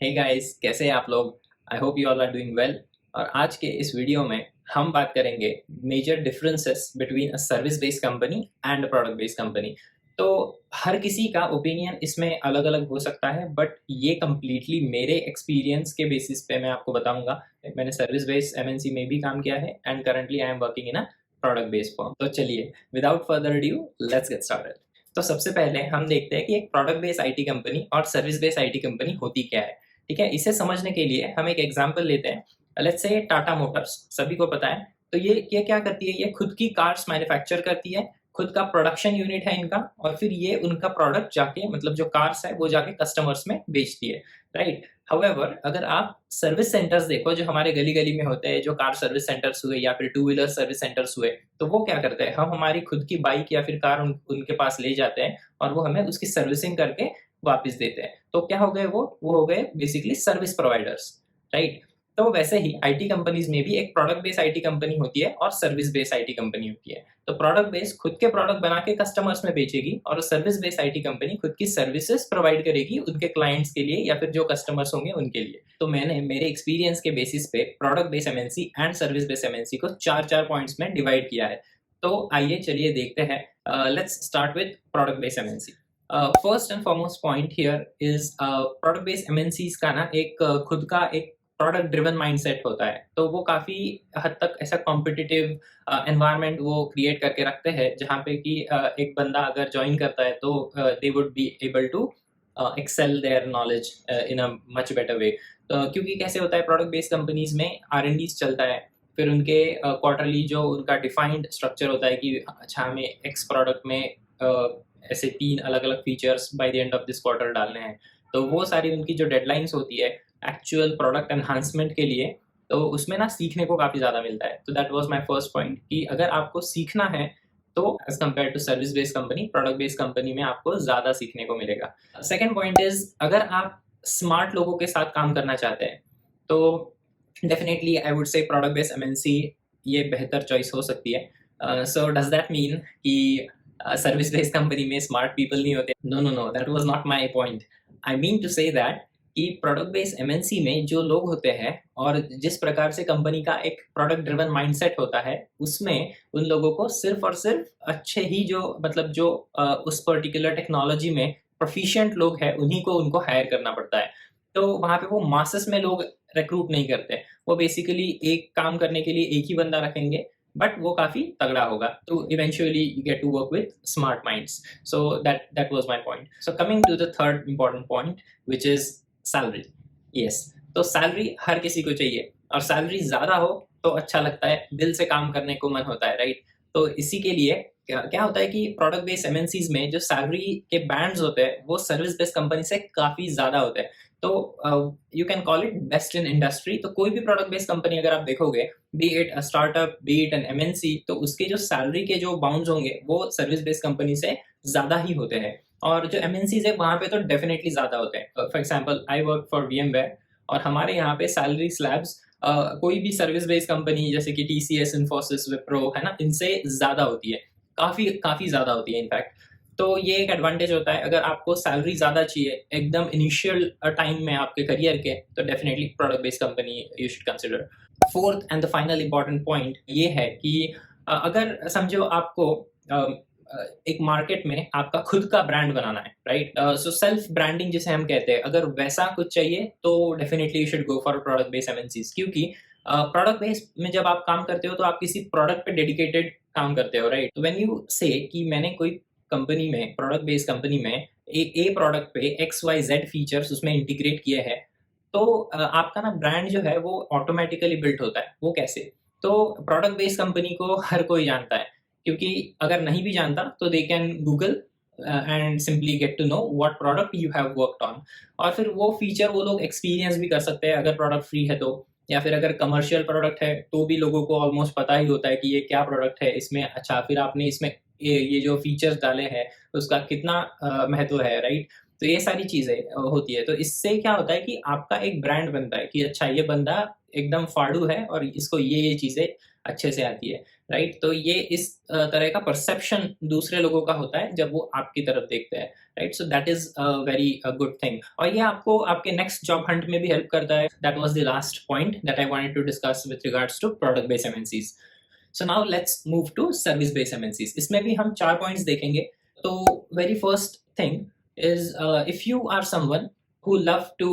Hey guys, कैसे हैं आप लोग? I hope you all are doing well. और आज के इस वीडियो में हम बात करेंगे major differences between a service based company and a product based company. तो हर किसी का ओपिनियन इसमें अलग अलग हो सकता है, बट ये कम्प्लीटली मेरे एक्सपीरियंस के बेसिस पे मैं आपको बताऊंगा। मैंने सर्विस बेस्ड एमएनसी में भी काम किया है and currently I am working in a product based form. तो चलिए, without further due, let's get started. तो सबसे पहले हम देखते हैं कि एक प्रोडक्ट बेस्ड आईटी कंपनी और सर्विस बेस्ड आईटी कंपनी होती क्या है। ठीक है, इसे समझने के लिए हम एक एग्जांपल लेते हैं। लेट्स से टाटा मोटर्स, सभी को पता है। तो ये क्या करती है? ये खुद की कार्स मैन्युफैक्चर करती है, खुद का प्रोडक्शन यूनिट है इनका, और फिर ये उनका प्रोडक्ट जाके, मतलब जो कार्स है वो जाके कस्टमर्स में बेचती है, राइट। हाउएवर, अगर आप सर्विस सेंटर्स देखो जो हमारे गली गली में होते हैं, जो कार सर्विस सेंटर्स हुए या फिर टू व्हीलर सर्विस सेंटर्स हुए, तो वो क्या करते हैं? हम हमारी खुद की बाइक या फिर कार उनके पास ले जाते हैं और वो हमें उसकी सर्विसिंग करके वापस देते हैं। तो क्या हो गए? वो हो गए बेसिकली सर्विस प्रोवाइडर्स, राइट। तो वैसे ही आईटी कंपनीज में भी एक प्रोडक्ट बेस्ड आईटी कंपनी होती है और सर्विस बेस्ड आईटी कंपनी होती है। तो प्रोडक्ट बेस्ड खुद के प्रोडक्ट बना के कस्टमर्स में बेचेगी, और सर्विस बेस्ड आईटी कंपनी खुद की सर्विसेज प्रोवाइड करेगी उनके क्लाइंट्स के लिए या फिर जो कस्टमर्स होंगे उनके लिए। तो मैंने मेरे एक्सपीरियंस के बेसिस पे product based MNC and service based MNC को चार चार पॉइंट्स में डिवाइड किया है। तो आइए चलिए देखते हैं। Let's start with product based MNC. First and foremost point here is product based MNCs का ना एक खुद का एक प्रोडक्ट ड्रिवन माइंडसेट होता है। तो वो काफी हद तक ऐसा कॉम्पिटिटिव एनवायरनमेंट वो क्रिएट करके रखते हैं, जहाँ पे कि एक बंदा अगर ज्वाइन करता है तो they would be able to excel their knowledge in a much better way. तो क्योंकि कैसे होता है, प्रोडक्ट बेस्ड कंपनीज में R&D चलता है, फिर उनके क्वार्टरली जो उनका डिफाइंड स्ट्रक्चर होता है कि अच्छा हमें एक्स प्रोडक्ट में ऐसे 3 अलग-अलग features by the end of this quarter डालने हैं। तो वो सारी उनकी जो डेडलाइंस होती है एक्चुअल प्रोडक्ट एनहांसमेंट के लिए, तो उसमें ना सीखने को काफ़ी ज़्यादा मिलता है। तो that was my first point कि अगर आपको सीखना है तो as compare to service based company, product based company में आपको ज़्यादा सीखने को मिलेगा। सेकंड पॉइंट इज़, अगर आप स्मार्ट लोगों के साथ काम करना चाहते हैं, तो definitely I would say product based MNC ये बेहतर चॉइस हो सकती है। सो डज़ दैट मीन कि सर्विस बेस्ड कंपनी में स्मार्ट पीपल नहीं होते? No no no, that was not my point. I mean to say that कि प्रोडक्ट बेस्ड एमएनसी में जो लोग होते हैं और जिस प्रकार से कंपनी का एक प्रोडक्ट ड्रिवन माइंडसेट होता है, उसमें उन लोगों को सिर्फ और सिर्फ अच्छे ही जो, मतलब जो उस पर्टिकुलर टेक्नोलॉजी में प्रोफिशिएंट लोग हैं, उन्हीं को उनको हायर करना पड़ता है। तो वहाँ पे वो मासेस में लोग रिक्रूट नहीं करते। वो बेसिकली एक काम करने के लिए एक ही बंदा रखेंगे, बट वो काफी तगड़ा होगा। तो eventually you get to work with smart minds. So that was my point. So coming to the third important point, which is salary. Yes, तो सैलरी हर किसी को चाहिए, और सैलरी ज्यादा हो तो अच्छा लगता है, दिल से काम करने को मन होता है, राइट। तो इसी के लिए क्या क्या होता है कि प्रोडक्ट बेस्ड एमएनसीज में जो सैलरी के बैंड्स होते हैं वो सर्विस बेस्ड कंपनी से काफी ज्यादा होते हैं। तो you can call it best in industry. तो कोई भी प्रोडक्ट बेस्ड कंपनी अगर आप देखोगे, B it a startup, B it an MNC, तो उसके जो सैलरी के जो बाउंड्स होंगे वो सर्विस बेस्ड कंपनी से ज्यादा ही होते हैं। और जो एमएनसीज है वहां पे तो डेफिनेटली ज्यादा होते हैं। For example, I work for VMware, और हमारे यहाँ पे सैलरी स्लैब्स कोई भी सर्विस बेस्ड कंपनी जैसे कि TCS, इन्फोसिस, विप्रो है ना, इनसे ज्यादा होती है, काफी काफी ज्यादा होती है इनफैक्ट। तो ये एक एडवांटेज होता है। अगर आपको सैलरी ज्यादा चाहिए एकदम इनिशियल टाइम में आपके करियर के, तो definitely product based company you should consider. Fourth and the final important point ये है कि अगर समझो आपको एक मार्केट में आपका खुद का ब्रांड बनाना है, राइट। सो सेल्फ ब्रांडिंग जिसे हम कहते हैं, अगर वैसा कुछ चाहिए तो definitely you should go for product based MNCs. क्योंकि प्रोडक्ट बेस्ड में जब आप काम करते हो तो आप किसी प्रोडक्ट पे डेडिकेटेड काम करते हो, राइट। व्हेन यू से कि मैंने कोई कंपनी में, प्रोडक्ट बेस्ड कंपनी में ए प्रोडक्ट पे XYZ फीचर्स उसमें इंटीग्रेट किए हैं, तो आपका ना ब्रांड जो है वो ऑटोमेटिकली बिल्ट होता है। वो कैसे? तो प्रोडक्ट बेस्ड कंपनी को हर कोई जानता है, क्योंकि अगर नहीं भी जानता तो they can Google and simply get to know what product you have worked on. और फिर वो फीचर वो लोग एक्सपीरियंस भी कर सकते हैं अगर प्रोडक्ट फ्री है तो, या फिर अगर कमर्शियल प्रोडक्ट है तो भी लोगों को ऑलमोस्ट पता ही होता है कि ये क्या प्रोडक्ट है, इसमें अच्छा फिर आपने इसमें ये जो फीचर्स डाले हैं उसका कितना महत्व है, राइट। तो ये सारी चीजें होती है। तो इससे क्या होता है कि आपका एक ब्रांड बनता है कि अच्छा ये बंदा एकदम फाड़ू है और इसको ये चीजें अच्छे से आती है, राइट? तो ये इस तरह का परसेप्शन दूसरे लोगों का होता है जब वो आपकी तरफ देखते हैं, right? So that is a very good thing, और ये आपको आपके नेक्स्ट जॉब हंट में भी हेल्प करता है। That was the last point that I wanted to discuss with regards to product based MNCs. So now let's move to service based MNCs. इसमें भी हम 4 पॉइंट्स देखेंगे। तो very first thing is if you are someone who love to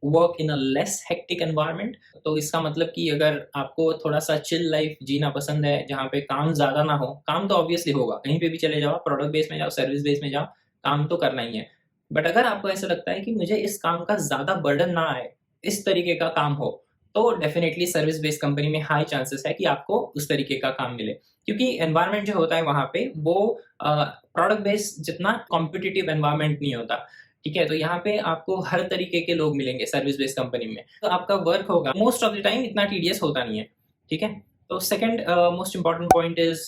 work in a less hectic environment, तो इसका मतलब कि अगर आपको थोड़ा सा चिल लाइफ जीना पसंद है, जहाँ पे काम ज़्यादा ना हो, काम तो ऑब्वियसली होगा, कहीं पे भी चले जाओ, प्रोडक्ट बेस में जाओ, सर्विस बेस में जाओ, काम तो करना ही है। बट अगर आपको ऐसा लगता है कि मुझे इस काम का ज़्यादा बर्डन ना आए, इस तरीके का काम हो, तो डेफिनेटली सर्विस बेस्ड कंपनी में हाई चांसेस है कि आपको उस तरीके का काम मिले। क्योंकि एनवायरनमेंट जो होता है वहाँ पे वो प्रोडक्ट बेस्ड जितना कॉम्पिटिटिव एनवायरनमेंट नहीं होता। ठीक है? तो यहाँ पे आपको हर तरीके के लोग मिलेंगे सर्विस बेस्ड कंपनी में। तो आपका वर्क होगा मोस्ट ऑफ द टाइम इतना टीडियस होता नहीं है। ठीक है? तो second most important point is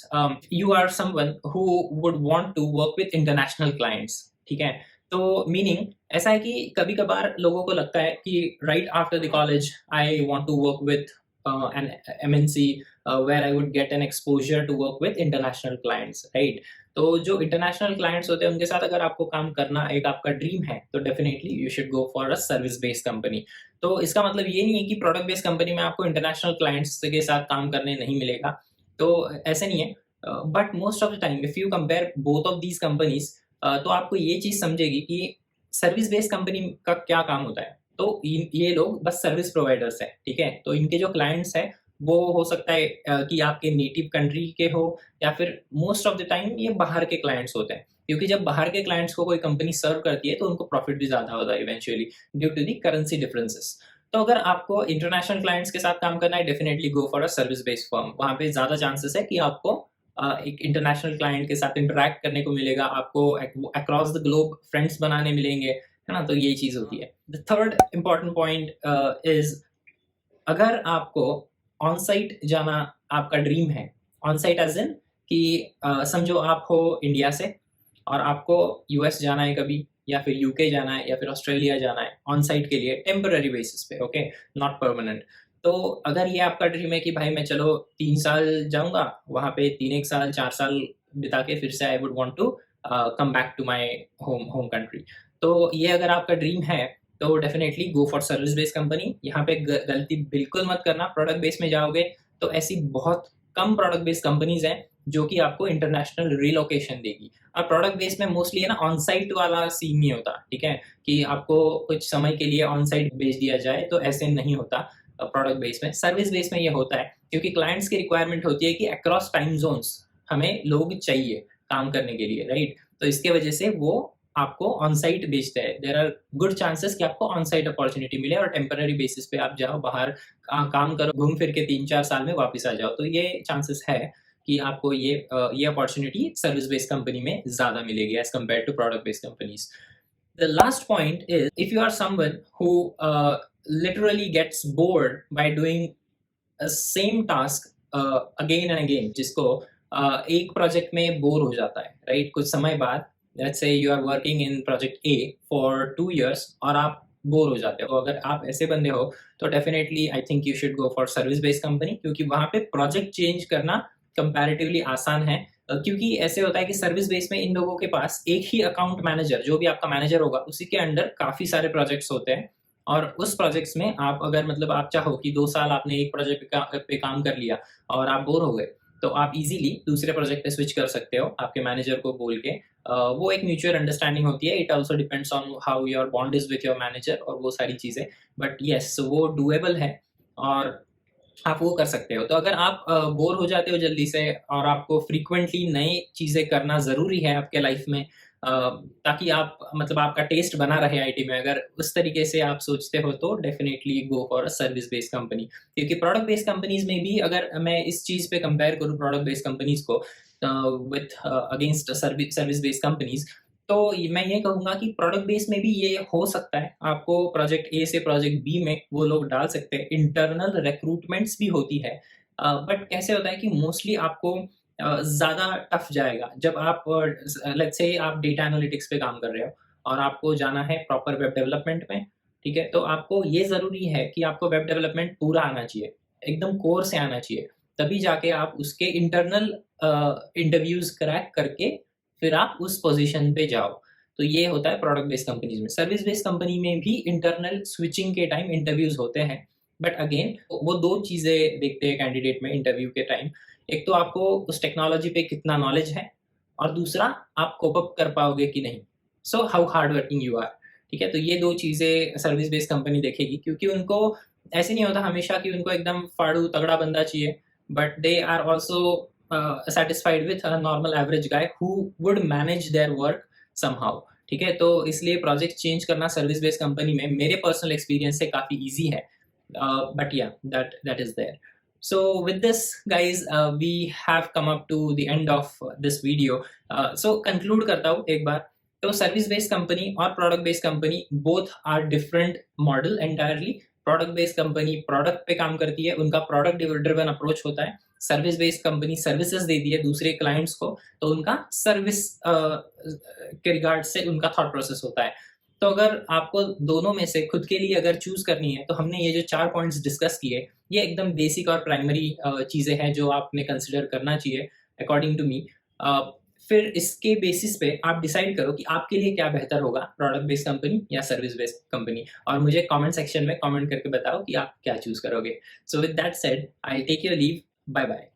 you are someone who would want to work with international clients. ठीक है? तो मीनिंग ऐसा है कि कभी-कभार लोगों को लगता है कि right after the college I want to work with an MNC where I would get an exposure to work with international clients, right? तो जो इंटरनेशनल क्लाइंट्स होते हैं उनके साथ अगर आपको काम करना एक आपका ड्रीम है, तो definitely you should go for a service based company. तो इसका मतलब ये नहीं है कि प्रोडक्ट बेस्ड कंपनी में आपको इंटरनेशनल क्लाइंट्स के साथ काम करने नहीं मिलेगा। तो ऐसे नहीं है, but most of the time if you compare both of these companies, तो आपको ये चीज़ समझेगी कि सर्विस बेस्ड कंपनी का क्या काम होता है। तो ये लोग बस सर्विस प्रोवाइडर्स हैं, ठीक है? तो इनके जो क्लाइंट्स हैं वो हो सकता है कि आपके नेटिव कंट्री के हो, या फिर मोस्ट ऑफ द टाइम ये बाहर के क्लाइंट्स होते हैं, क्योंकि जब बाहर के क्लाइंट्स को कोई कंपनी सर्व करती है तो उनको प्रॉफिट भी ज़्यादा होता है eventually due to the currency differences. तो अगर आपको इंटरनेशनल क्लाइंट्स के साथ काम करना है, definitely go for a service based firm. वहाँ पे ज़्यादा चांसेस है कि आपको एक इंटरनेशनल क्लाइंट के साथ इंटरैक्ट करने को मिलेगा, आपको अक्रॉस द ग्लोब फ्रेंड्स बनाने मिलेंगे, है ना? तो यही चीज़ होती है। The third important point is, अगर आपको ऑन साइट जाना आपका ड्रीम है, ऑन साइट एज़ इन कि समझो आप हो इंडिया से और आपको यूएस जाना है कभी, या फिर यूके जाना है, या फिर ऑस्ट्रेलिया जाना है ऑन साइट के लिए टेम्पररी बेसिस पे, ओके? Not permanent. तो अगर ये आपका ड्रीम है कि भाई मैं चलो 3 साल जाऊँगा, वहाँ पे 3-1 साल, 4 साल बिता के फिर से I would want to come back to my home home country. तो ये अगर आपका ड्रीम है, तो definitely go for service based company. यहाँ पे गलती बिल्कुल मत करना, प्रोडक्ट बेस में जाओगे तो ऐसी बहुत कम प्रोडक्ट बेस्ड कंपनीज हैं जो कि आपको इंटरनेशनल रिलोकेशन देगी। और प्रोडक्ट बेस में मोस्टली है ना, ऑन साइट वाला सीन नहीं होता, ठीक है? कि आपको कुछ समय के लिए ऑन साइट भेज दिया जाए, तो ऐसे नहीं होता प्रोडक्ट बेस में। सर्विस बेस में ये होता है क्योंकि क्लाइंट्स की रिक्वायरमेंट होती है कि अक्रॉस टाइम जोन्स हमें लोग चाहिए काम करने के लिए, राइट? तो इसके वजह से वो आपको ऑन साइट भेजते हैं। देयर आर गुड चांसेस कि आपको ऑन साइट अपॉर्चुनिटी मिले और टेम्पररी बेसिस पे आप जाओ बाहर, काम करो, घूम फिर के 3-4 साल में वापस आ जाओ। तो ये चांसेस है कि आपको ये अपॉर्चुनिटी सर्विस बेस्ड कंपनी में ज़्यादा मिलेगी as compared to product based companies. The last point is, if you are someone who literally gets bored by doing a same task again and again, जिसको एक project में bore हो जाता है, right? कुछ समय बाद, let's say you are working in project A for 2 years और आप बोर हो जाते हो। तो अगर आप ऐसे बंदे हो, तो definitely I think you should go for service based company, क्योंकि वहाँ पे प्रोजेक्ट चेंज करना कंपैरेटिवली आसान है। क्योंकि ऐसे होता है कि सर्विस बेस में इन लोगों के पास एक ही अकाउंट मैनेजर, जो भी आपका मैनेजर होगा, उसी के अंडर काफ़ी सारे प्रोजेक्ट्स होते हैं। और उस प्रोजेक्ट्स में आप अगर मतलब आप चाहो कि 2 साल आपने एक प्रोजेक्ट पे काम कर लिया और आप बोर हो गए, तो आप इजीली दूसरे प्रोजेक्ट पे स्विच कर सकते हो आपके मैनेजर को बोल के। वो एक म्यूचुअल अंडरस्टैंडिंग होती है। It also depends on how your bond is with your manager और वो सारी चीज़ें। बट येस, वो डूएबल है और आप वो कर सकते हो। तो अगर आप बोर हो जाते हो जल्दी से और आपको फ्रीक्वेंटली नई चीज़ें करना ज़रूरी है आपके लाइफ में, ताकि आप मतलब आपका टेस्ट बना रहे आईटी में, अगर उस तरीके से आप सोचते हो, तो definitely go for a service based company. क्योंकि प्रोडक्ट बेस्ड कंपनीज में भी अगर मैं इस चीज़ पे कंपेयर करूँ प्रोडक्ट बेस्ड कंपनीज को with against service based companies, तो मैं ये कहूँगा कि प्रोडक्ट बेस में भी ये हो सकता है। आपको प्रोजेक्ट ए से प्रोजेक्ट बी में वो लोग डाल सकते हैं, इंटरनल रिक्रूटमेंट्स भी होती है। बट कैसे होता है कि मोस्टली आपको ज़्यादा टफ जाएगा जब आप लेट्स से आप डेटा एनालिटिक्स पे काम कर रहे हो और आपको जाना है प्रॉपर वेब डेवलपमेंट में, ठीक है? तो आपको ये ज़रूरी है कि आपको वेब डेवलपमेंट पूरा आना चाहिए, एकदम कोर से आना चाहिए। तभी जाके आप उसके इंटरनल इंटरव्यूज क्रैक करके फिर आप उस पोजीशन पे जाओ। तो ये होता है प्रोडक्ट बेस्ड कंपनीज में। सर्विस बेस्ड कंपनी में भी इंटरनल स्विचिंग के टाइम इंटरव्यूज होते हैं, बट अगेन वो दो चीजें देखते हैं कैंडिडेट में इंटरव्यू के टाइम। एक तो आपको उस टेक्नोलॉजी पे कितना नॉलेज है, और दूसरा आप कोप अप कर पाओगे कि नहीं, so how hard working you are. ठीक है, तो ये दो चीजें सर्विस बेस्ड कंपनी देखेगी, क्योंकि उनको ऐसे नहीं होता हमेशा कि उनको एकदम फाड़ू तगड़ा बंदा चाहिए, but they are also satisfied with a normal average guy who would manage their work somehow। ठीक है, तो इसलिए प्रोजेक्ट चेंज करना सर्विस बेस्ड कंपनी में मेरे पर्सनल एक्सपीरियंस से काफ़ी इजी है, but yeah that is there. So with this guys, we have come up to the end of this video। So conclude करता हूँ एक बार। तो सर्विस बेस्ड कंपनी और product based company both are different model entirely. Product based company product पे काम करती है, उनका प्रोडक्ट ड्रिवन अप्रोच होता है। सर्विस बेस्ड कंपनी सर्विसेज देती है दूसरे क्लाइंट्स को, तो उनका सर्विस के रिगार्ड से उनका थॉट प्रोसेस होता है। तो अगर आपको दोनों में से खुद के लिए अगर चूज करनी है, तो हमने ये जो 4 पॉइंट्स डिस्कस किए, ये एकदम बेसिक और प्राइमरी चीजें हैं जो आपने कंसिडर करना चाहिए अकॉर्डिंग टू मी। फिर इसके बेसिस पे आप डिसाइड करो कि आपके लिए क्या बेहतर होगा, प्रोडक्ट बेस्ड कंपनी या सर्विस बेस्ड कंपनी, और मुझे कमेंट सेक्शन में कमेंट करके बताओ कि आप क्या चूज करोगे। So with that said, I take your leave. Bye bye.